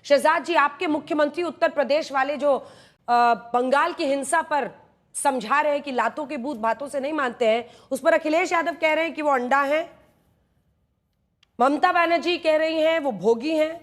शहजाद जी, आपके मुख्यमंत्री उत्तर प्रदेश वाले जो बंगाल की हिंसा पर समझा रहे हैं कि लातों के भूत बातों से नहीं मानते हैं, उस पर अखिलेश यादव कह रहे हैं कि वो अंडा है, ममता बनर्जी कह रही हैं वो भोगी हैं।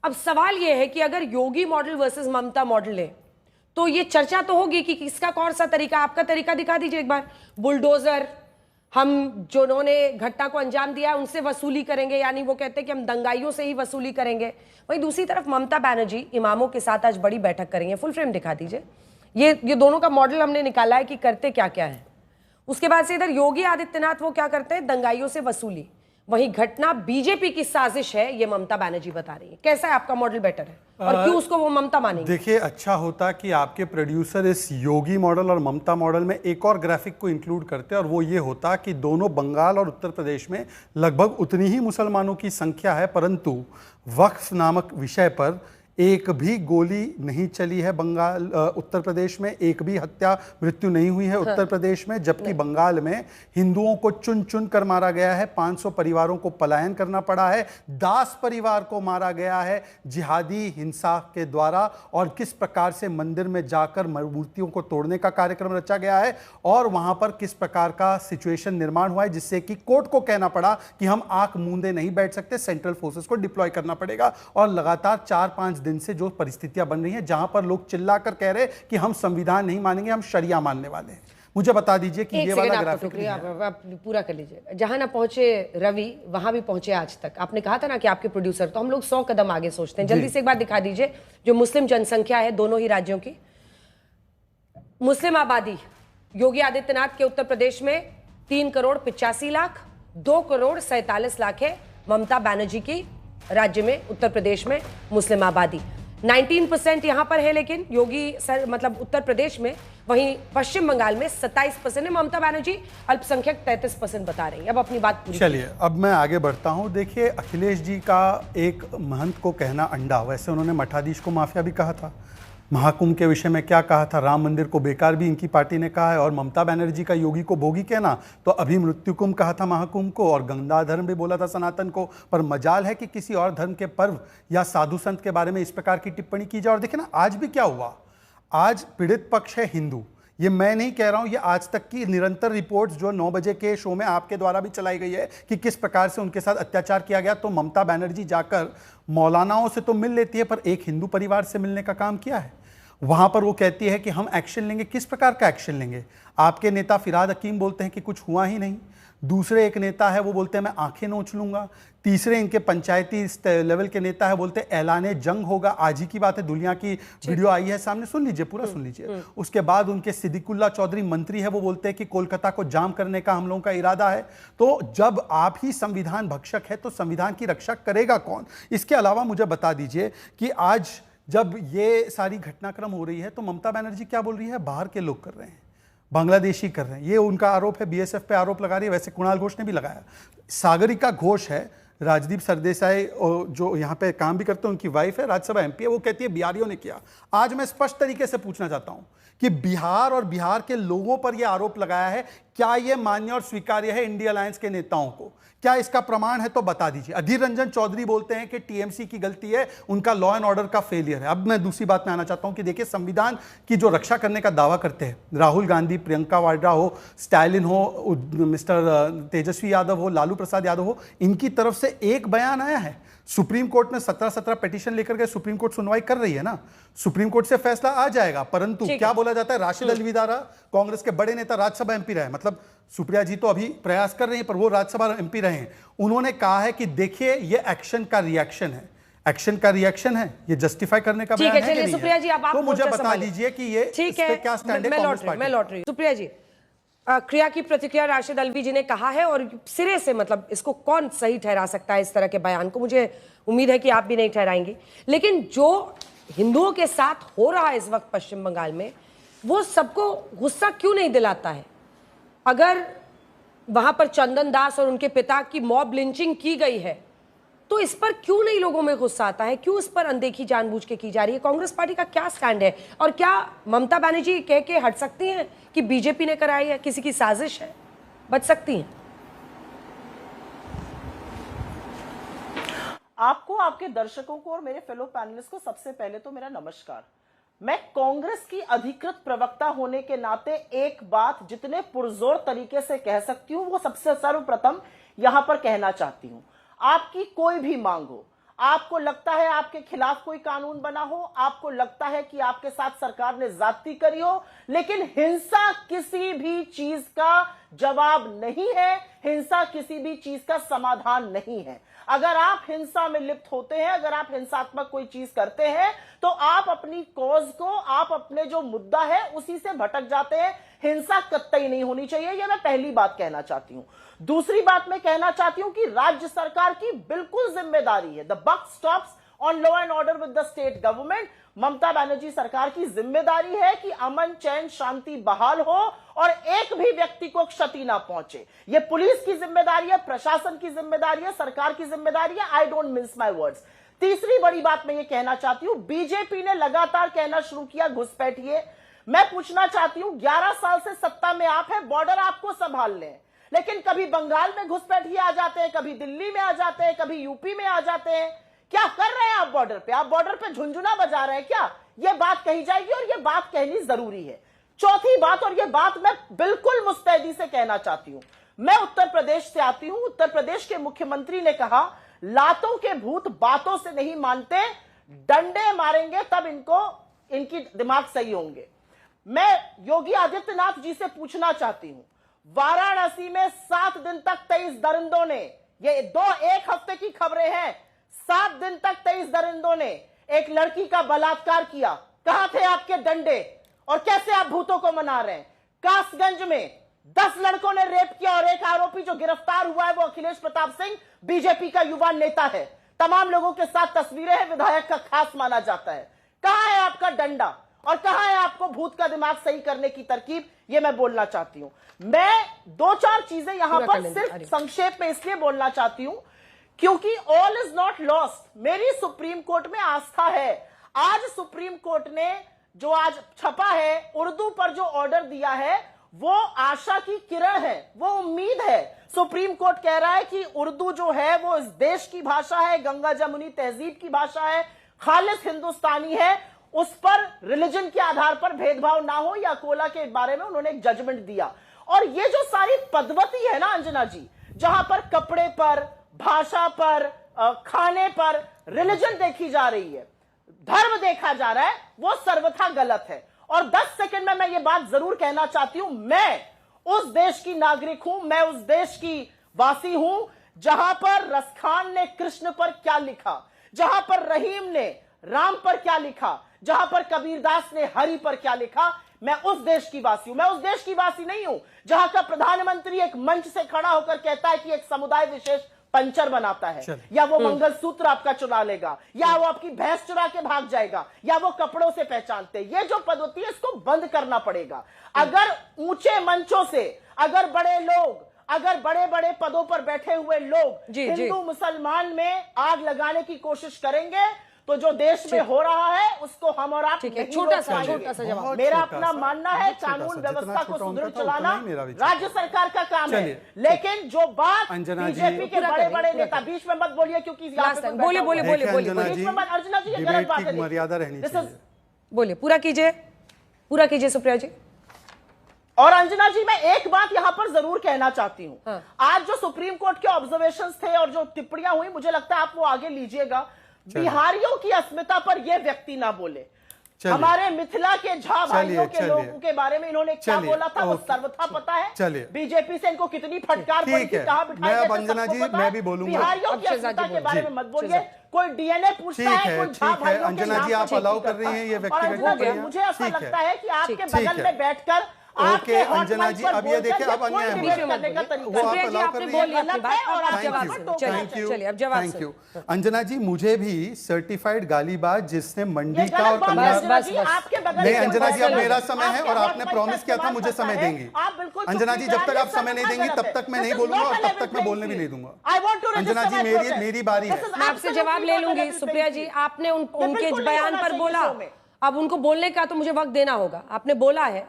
अब सवाल ये है कि अगर योगी मॉडल वर्सेस ममता मॉडल है तो ये चर्चा तो होगी कि किसका कौन सा तरीका। आपका तरीका दिखा दीजिए एक बार। बुलडोजर, हम जिन्होंने घटना को अंजाम दिया उनसे वसूली करेंगे, यानी वो कहते हैं कि हम दंगाइयों से ही वसूली करेंगे। वहीं दूसरी तरफ ममता बनर्जी इमामों के साथ आज बड़ी बैठक करेंगे। फुल फ्रेम दिखा दीजिए। ये दोनों का मॉडल हमने निकाला है कि करते क्या क्या है। उसके बाद से इधर योगी आदित्यनाथ वो क्या करते हैं, दंगाइयों से वसूली। वहीं घटना बीजेपी की साजिश है, ये ममता बनर्जी बता रही है। कैसा है आपका मॉडल बेटर है और क्यों उसको वो ममता मानेंगे? देखिए, अच्छा होता कि आपके प्रोड्यूसर इस योगी मॉडल और ममता मॉडल में एक और ग्राफिक को इंक्लूड करते, और वो ये होता कि दोनों बंगाल और उत्तर प्रदेश में लगभग उतनी ही मुसलमानों की संख्या है, परंतु वक्फ नामक विषय पर एक भी गोली नहीं चली है बंगाल उत्तर प्रदेश में, एक भी हत्या मृत्यु नहीं हुई है उत्तर प्रदेश में, जबकि बंगाल में हिंदुओं को चुन चुन कर मारा गया है, 500 परिवारों को पलायन करना पड़ा है, दास परिवार को मारा गया है जिहादी हिंसा के द्वारा, और किस प्रकार से मंदिर में जाकर मूर्तियों को तोड़ने का कार्यक्रम रचा गया है, और वहां पर किस प्रकार का सिचुएशन निर्माण हुआ है जिससे कि कोर्ट को कहना पड़ा कि हम आंख मूंदे नहीं बैठ सकते, सेंट्रल फोर्सेस को डिप्लॉय करना पड़ेगा। और लगातार 4-5 दिन से जो परिस्थितियां बन रही हैं जहां पर लोग चिल्लाकर कह रहे हैं कि हम संविधान नहीं मानेंगे, हम शरिया मानने वाले हैं। मुझे बता दीजिए कि ये वाला ग्राफिक आप पूरा कर लीजिए। जहां ना पहुंचे रवि वहां भी पहुंचे आज तक। आपने कहा था ना कि आपके प्रोड्यूसर, तो हम लोग 100 कदम आगे सोचते हैं। जल्दी से एक बार दिखा दीजिए जो मुस्लिम जनसंख्या है दोनों ही राज्यों की। मुस्लिम आबादी योगी आदित्यनाथ के उत्तर प्रदेश में 3 करोड़ 85 लाख, 2 करोड़ 47 लाख है ममता बनर्जी की राज्य में उत्तर प्रदेश में मुस्लिम आबादी। 19% यहां पर है लेकिन योगी सर मतलब उत्तर प्रदेश में। वहीं पश्चिम बंगाल में 27% है। ममता बनर्जी अल्पसंख्यक 33% बता रही है। अब अपनी बात पूरी चलिए, अब मैं आगे बढ़ता हूं। देखिए, अखिलेश जी का एक महंत को कहना अंडा, वैसे उन्होंने मठाधीश को माफिया भी कहा था। महाकुंभ के विषय में क्या कहा था, राम मंदिर को बेकार भी इनकी पार्टी ने कहा है, और ममता बनर्जी का योगी को भोगी कहना, तो अभी मृत्यु कुंभ कहा था महाकुंभ को, और गंगा धर्म भी बोला था सनातन को। पर मजाल है कि किसी और धर्म के पर्व या साधु संत के बारे में इस प्रकार की टिप्पणी की जाए। और देखिए ना, आज भी क्या हुआ, आज पीड़ित पक्ष है हिंदू। ये मैं नहीं कह रहा हूं, ये आज तक की निरंतर रिपोर्ट्स जो 9 बजे के शो में आपके द्वारा भी चलाई गई है कि किस प्रकार से उनके साथ अत्याचार किया गया। तो ममता बनर्जी जाकर मौलानाओं से तो मिल लेती है, पर एक हिंदू परिवार से मिलने का काम किया है। वहां पर वो कहती है कि हम एक्शन लेंगे। किस प्रकार का एक्शन लेंगे? आपके नेता फिराद हकीम बोलते हैं कि कुछ हुआ ही नहीं। दूसरे एक नेता है वो बोलते हैं मैं आंखें नोच लूंगा। तीसरे इनके पंचायती लेवल के नेता है बोलते हैं ऐलाने जंग होगा। आज ही की बात है, दुनिया की वीडियो आई है सामने, सुन लीजिए, पूरा सुन लीजिए। उसके बाद उनके सिद्दीकुल्ला चौधरी मंत्री है, वो बोलते हैं कि कोलकाता को जाम करने का हम लोगों का इरादा है। तो जब आप ही संविधान भक्षक है तो संविधान की रक्षा करेगा कौन? इसके अलावा मुझे बता दीजिए कि आज जब ये सारी घटनाक्रम हो रही है तो ममता बनर्जी क्या बोल रही है, बाहर के लोग कर रहे हैं, बांग्लादेशी कर रहे हैं। ये उनका आरोप है, बीएसएफ पे आरोप लगा रही है। वैसे कुणाल घोष ने भी लगाया। सागरिका घोष है, राजदीप सरदेसाई जो यहाँ पे काम भी करते हैं, उनकी वाइफ है, राज्यसभा एमपी है, वो कहती है बिहारियों ने किया। आज मैं स्पष्ट तरीके से पूछना चाहता हूं कि बिहार और बिहार के लोगों पर यह आरोप लगाया है, क्या यह मान्य और स्वीकार्य है इंडिया अलायंस के नेताओं को? क्या इसका प्रमाण है तो बता दीजिए। अधीर रंजन चौधरी बोलते हैं कि टीएमसी की गलती है, उनका लॉ एंड ऑर्डर का फेलियर है। अब मैं दूसरी बात में आना चाहता हूं कि देखिए, संविधान की जो रक्षा करने का दावा करते हैं राहुल गांधी, प्रियंका वाड्रा हो, स्टालिन हो, मिस्टर तेजस्वी यादव हो, लालू प्रसाद यादव हो, इनकी तरफ से एक बयान आया है। सुप्रीम कोर्ट में 17 पिटीशन लेकर के सुप्रीम कोर्ट सुनवाई कर रही है ना, सुप्रीम कोर्ट से फैसला आ जाएगा। परंतु क्या बोला जाता है, राशिद अलविदा कांग्रेस के बड़े नेता, राज्यसभा एमपी रहे, मतलब सुप्रिया जी तो अभी प्रयास कर रही हैं पर वो राज्यसभा एमपी रहे हैं। उन्होंने कहा है कि देखिए ये एक्शन का रिएक्शन है, एक्शन का रिएक्शन है, ये जस्टिफाई करने का बयान है कि नहीं? सुप्रिया जी, अब आप तो मुझे बता दीजिए कि ये इस पे क्या स्टैंड है कांग्रेस पार्टी? मैं लौट रही हूं। सुप्रिया जी, क्रिया की प्रतिक्रिया राशिद अलवी जी ने कहा है, और सिरे से मतलब इसको कौन सही ठहरा सकता है इस तरह के बयान को? मुझे उम्मीद है कि आप भी नहीं ठहराएंगी। लेकिन जो हिंदुओं के साथ हो रहा है इस वक्त पश्चिम बंगाल में, वो सबको गुस्सा क्यों नहीं दिलाता है? अगर वहां पर चंदन दास और उनके पिता की मॉब लिंचिंग की गई है तो इस पर क्यों नहीं लोगों में गुस्सा आता है? क्यों इस पर अनदेखी जानबूझ के की जा रही है? कांग्रेस पार्टी का क्या स्टैंड है? और क्या ममता बनर्जी कह के हट सकती हैं कि बीजेपी ने कराई है, किसी की साजिश है? बच सकती हैं? आपको, आपके दर्शकों को और मेरे फेलो पैनलिस्ट को सबसे पहले तो मेरा नमस्कार। मैं कांग्रेस की अधिकृत प्रवक्ता होने के नाते एक बात जितने पुरजोर तरीके से कह सकती हूं वो सबसे सर्वप्रथम यहां पर कहना चाहती हूं। आपकी कोई भी मांग हो, आपको लगता है आपके खिलाफ कोई कानून बना हो, आपको लगता है कि आपके साथ सरकार ने ज्यादती करी हो, लेकिन हिंसा किसी भी चीज का जवाब नहीं है, हिंसा किसी भी चीज का समाधान नहीं है। अगर आप हिंसा में लिप्त होते हैं, अगर आप हिंसात्मक कोई चीज करते हैं, तो आप अपनी कॉज को, आप अपने जो मुद्दा है उसी से भटक जाते हैं। हिंसा कतई नहीं होनी चाहिए, यह मैं पहली बात कहना चाहती हूं। दूसरी बात मैं कहना चाहती हूं कि राज्य सरकार की बिल्कुल जिम्मेदारी है, the buck stops on law and order with the state government. Mamata Banerjee सरकार की जिम्मेदारी है कि अमन चैन शांति बहाल हो और एक भी व्यक्ति को क्षति ना पहुंचे। यह पुलिस की जिम्मेदारी है, प्रशासन की जिम्मेदारी है, सरकार की जिम्मेदारी है। I don't miss my words. तीसरी बड़ी बात मैं ये कहना चाहती हूं, बीजेपी ने लगातार कहना शुरू किया घुसपैठिए। मैं पूछना चाहती हूं, 11 साल से सत्ता में आप हैं, बॉर्डर आपको संभाल लें, लेकिन कभी बंगाल में घुसपैठिए आ जाते हैं, कभी दिल्ली में आ जाते हैं, कभी यूपी में आ जाते हैं। क्या कर रहे हैं आप बॉर्डर पे? आप बॉर्डर पे झुंझुना बजा रहे हैं क्या? यह बात कही जाएगी और यह बात कहनी जरूरी है। चौथी बात, और यह बात मैं बिल्कुल मुस्तैदी से कहना चाहती हूं, मैं उत्तर प्रदेश से आती हूं। उत्तर प्रदेश के मुख्यमंत्री ने कहा, लातों के भूत बातों से नहीं मानते, डंडे मारेंगे तब इनकी दिमाग सही होंगे। मैं योगी आदित्यनाथ जी से पूछना चाहती हूं, वाराणसी में 7 दिन तक 23 दरिंदों ने, ये एक हफ्ते की खबरें हैं, 7 दिन तक 23 दरिंदों ने एक लड़की का बलात्कार किया। कहां थे आपके डंडे? और कैसे आप भूतों को मना रहे हैं? कासगंज में 10 लड़कों ने रेप किया और एक आरोपी जो गिरफ्तार हुआ है वो अखिलेश प्रताप सिंह, बीजेपी का युवा नेता है। तमाम लोगों के साथ तस्वीरें हैं, विधायक का खास माना जाता है। कहां है आपका डंडा और कहां है आपको भूत का दिमाग सही करने की तरकीब? ये मैं बोलना चाहती हूं। मैं 2-4 चीजें यहां पर सिर्फ संक्षेप में इसलिए बोलना चाहती हूं क्योंकि ऑल इज नॉट लॉस्ट। मेरी सुप्रीम कोर्ट में आस्था है। आज सुप्रीम कोर्ट ने जो आज छपा है, उर्दू पर जो ऑर्डर दिया है, वो आशा की किरण है, वो उम्मीद है। सुप्रीम कोर्ट कह रहा है कि उर्दू जो है वो इस देश की भाषा है, गंगा जमुनी तहजीब की भाषा है, खालिस हिंदुस्तानी है, उस पर रिलीजन के आधार पर भेदभाव ना हो। या कोला के बारे में उन्होंने एक जजमेंट दिया। और ये जो सारी पद्धति है ना अंजना जी, जहां पर कपड़े पर, भाषा पर, खाने पर रिलीजन देखी जा रही है, धर्म देखा जा रहा है, वो सर्वथा गलत है। और 10 सेकंड में मैं ये बात जरूर कहना चाहती हूं, मैं उस देश की नागरिक हूं, मैं उस देश की वासी हूं जहां पर रसखान ने कृष्ण पर क्या लिखा, जहां पर रहीम ने राम पर क्या लिखा, जहां पर कबीरदास ने हरि पर क्या लिखा। मैं उस देश की वासी हूं। मैं उस देश की वासी नहीं हूं जहां का प्रधानमंत्री एक मंच से खड़ा होकर कहता है कि एक समुदाय विशेष पंचर बनाता है, या वो मंगलसूत्र आपका चुरा लेगा, या वो आपकी भैंस चुरा के भाग जाएगा, या वो कपड़ों से पहचानते। ये जो पद्धति है इसको बंद करना पड़ेगा। अगर ऊंचे मंचों से, अगर बड़े लोग, अगर बड़े बड़े पदों पर बैठे हुए लोग हिंदू मुसलमान में आग लगाने की कोशिश करेंगे, तो जो देश में हो रहा है उसको हम और आप नहीं छोटा सा जवाब। मेरा अपना मानना है, कानून व्यवस्था को सुदृढ़ चलाना राज्य सरकार का काम है। लेकिन जो बात बीजेपी के बड़े बड़े नेता, बीच में मत बोलिए क्योंकि बोलिए बीच में मत। अर्चना जी, ये गलत बात है, मर्यादा रहनी चाहिए। बोलिए, पूरा कीजिए सुप्रिया जी। और अंजना जी, मैं एक बात यहां पर जरूर कहना चाहती हूं। आज जो सुप्रीम कोर्ट के ऑब्जर्वेशंस थे और जो टिप्पणियां हुई, मुझे लगता है आप वो आगे लीजिएगा। बिहारियों की अस्मिता पर यह व्यक्ति ना बोले। हमारे मिथिला के झा भाइयों के लोगों के बारे में इन्होंने क्या बोला था वो सर्वथा पता है। बीजेपी से इनको कितनी फटकार पड़ी थी, कहां बिठाए थे, अंजना जी मैं भी बोलूंगा। बिहारियों की अस्मिता के बारे में मत बोलिए। कोई डीएनए पूछता है, कोई झा भाइयों के अंजना जी आप अलाउ कर रही हैं ये व्यक्तिगत। मुझे ऐसा लगता है कि आपके बगल में बैठकर ओके अंजना जी, अब ये देखिए, अब अन्याय वो आप अलाउ कर रही हैं। थैंक यू अंजना जी। मुझे भी सर्टिफाइड गालीबाज जिसने मंडी का और नहीं, अंजना जी अब मेरा समय है और आपने प्रॉमिस किया था मुझे समय देंगी। अंजना जी जब तक आप समय नहीं देंगी तब तक मैं नहीं बोलूंगा और तब तक मैं बोलने भी नहीं दूंगा। अंजना जी मेरी बारी है, मैं आपसे जवाब ले लूंगी। सुप्रिया जी, आपने उनके बयान पर बोला, अब उनको बोलने का तो मुझे वक्त देना होगा। आपने बोला है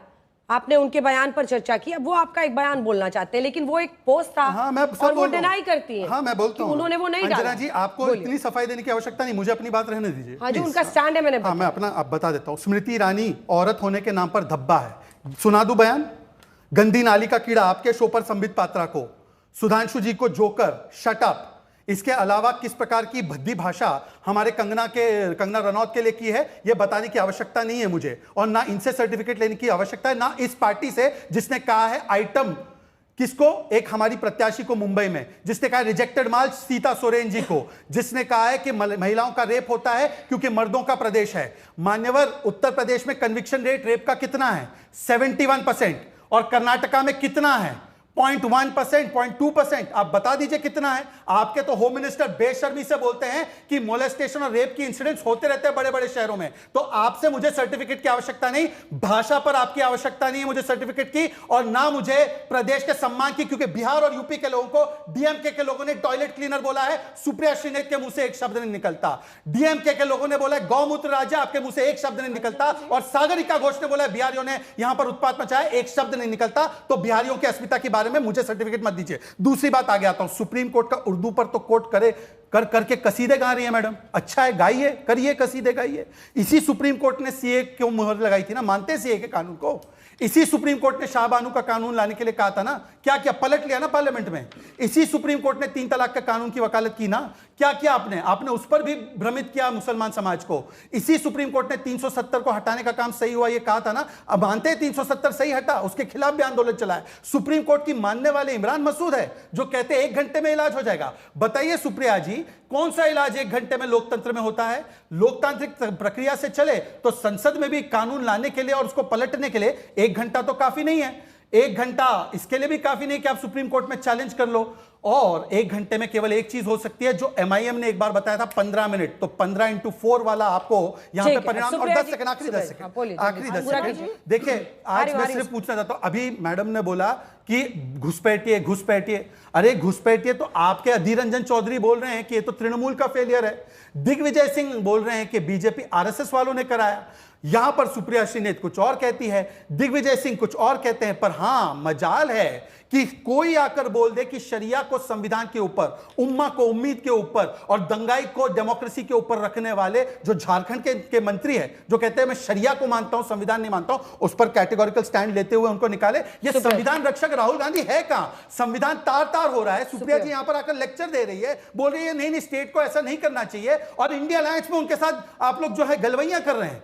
आपने उनके बयान पर चर्चा की, अब वो आपका एक बयान बोलना चाहते हैं, लेकिन वो एक पोस्ट था। हाँ, मैं सब और वो बोल रहा हूं। डिनाई करती है। हाँ, मैं बोलता हूं। उन्होंने वो नहीं अंजना डाला। जी, आपको बोलिए। इतनी सफाई देने की आवश्यकता नहीं, मुझे अपनी बात रहने दीजिए। हाँ, जो Please। उनका स्टैंड है मैंने हाँ, मैं अपना अब बता देता हूँ। स्मृति ईरानी औरत होने के नाम पर धब्बा है, सुना दूं बयान। गंदी नाली का कीड़ा आपके शो पर संबित पात्रा को, सुधांशु जी को जोकर, शट अप। इसके अलावा किस प्रकार की भद्दी भाषा हमारे कंगना रनौत के लिए की है, यह बताने की आवश्यकता नहीं है मुझे, और ना इनसे सर्टिफिकेट लेने की आवश्यकता है, ना इस पार्टी से जिसने कहा है आइटम किसको, एक हमारी प्रत्याशी को मुंबई में, जिसने कहा रिजेक्टेड माल सीता सोरेन जी को, जिसने कहा है कि महिलाओं का रेप होता है क्योंकि मर्दों का प्रदेश है। मान्यवर, उत्तर प्रदेश में कन्विक्शन रेट रेप का कितना है? 71%। और कर्नाटका में कितना है? 0.1%, 0.2%। आप बता दीजिए कितना है। आपके तो होम मिनिस्टर बेशर्मी से बोलते हैं कि मोलेस्टेशन और रेप की इंसिडेंट्स होते रहते हैं बड़े बड़े शहरों में। तो आपसे मुझे सर्टिफिकेट की आवश्यकता नहीं, भाषा पर आपकी आवश्यकता नहीं है मुझे सर्टिफिकेट की, और ना मुझे प्रदेश के सम्मान की, क्योंकि बिहार और यूपी के लोगों को डीएमके के लोगों ने टॉयलेट क्लीनर बोला है, सुप्रिया श्रीनेत के मुंह से एक शब्द नहीं निकलता। डीएमके के लोगों ने बोला गौमूत्र राजा, आपके मुंह से एक शब्द नहीं निकलता। और सागरिका घोष ने बोला बिहारियों ने यहां पर उत्पात मचाया, एक शब्द नहीं निकलता। तो बिहारियों की अस्मिता के बारे में मुझे सर्टिफिकेट मत दीजिए। दूसरी बात आगे आता हूं, सुप्रीम कोर्ट का उर्दू पर तो कोर्ट करके कसीदे गा रही है मैडम। अच्छा है, गाइए, करिए, कसीदे गाइए। इसी सुप्रीम कोर्ट ने सीए क्यों मुहर लगाई थी ना, मानते हैं सीए के कानून को। इसी सुप्रीम कोर्ट ने शाहबानू का कानून लाने के लिए कहा था ना, क्या क्या पलट लिया ना पार्लियामेंट में। इसी सुप्रीम कोर्ट ने 3 तलाक का कानून की वकालत की ना, क्या किया आपने उस पर भी भ्रमित किया मुसलमान समाज को। इसी सुप्रीम कोर्ट ने 370 को हटाने का काम सही हुआ ये कहा था ना, अब मानते हैं 370 सही हटा, उसके खिलाफ भी आंदोलन चला है। सुप्रीम कोर्ट की मानने वाले इमरान मसूद है जो कहते हैं 1 घंटे में इलाज हो जाएगा। बताइए सुप्रिया जी, कौन सा इलाज 1 घंटे में लोकतंत्र में होता है? लोकतांत्रिक प्रक्रिया से चले तो संसद में भी कानून लाने के लिए और उसको पलटने के लिए 1 घंटा तो काफी नहीं है। 1 घंटा इसके लिए भी काफी नहीं कि आप सुप्रीम कोर्ट में चैलेंज कर लो। और 1 घंटे में केवल एक चीज हो सकती है, जो एमआईएम ने एक बार बताया था 15 मिनट, तो 15 × 4 वाला आपको यहां पे परिणाम। और 10 सेकंड, आखिरी 10 सेकंड देखिए, आज मैं सिर्फ पूछना चाहता हूं, अभी मैडम ने बोला कि घुसपैठिए। अरे घुसपैठिए तो आपके अधीर रंजन चौधरी बोल रहे हैं कि ये तो तृणमूल का फेलियर है। दिग्विजय सिंह बोल रहे हैं कि बीजेपी आरएसएस वालों ने कराया। यहां पर सुप्रिया श्रीनेत कुछ और कहती है, दिग्विजय सिंह कुछ और कहते हैं। पर हां, मजाल है कि कोई आकर बोल दे कि शरिया को संविधान के ऊपर, उम्मा को उम्मीद के ऊपर और दंगाई को डेमोक्रेसी के ऊपर रखने वाले जो झारखंड के मंत्री है, जो कहते हैं मैं शरिया को मानता हूं, संविधान नहीं मानता हूं, उस पर कैटेगोरिकल स्टैंड लेते हुए उनको निकाले। ये संविधान रक्षक राहुल गांधी है कहां? संविधान तार हो रहा है। सुप्रिया जी यहां पर आकर लेक्चर दे रही है, बोल रही है नहीं स्टेट को ऐसा नहीं करना चाहिए, और इंडिया अलायंस में उनके साथ आप लोग जो है गलवैया कर रहे हैं।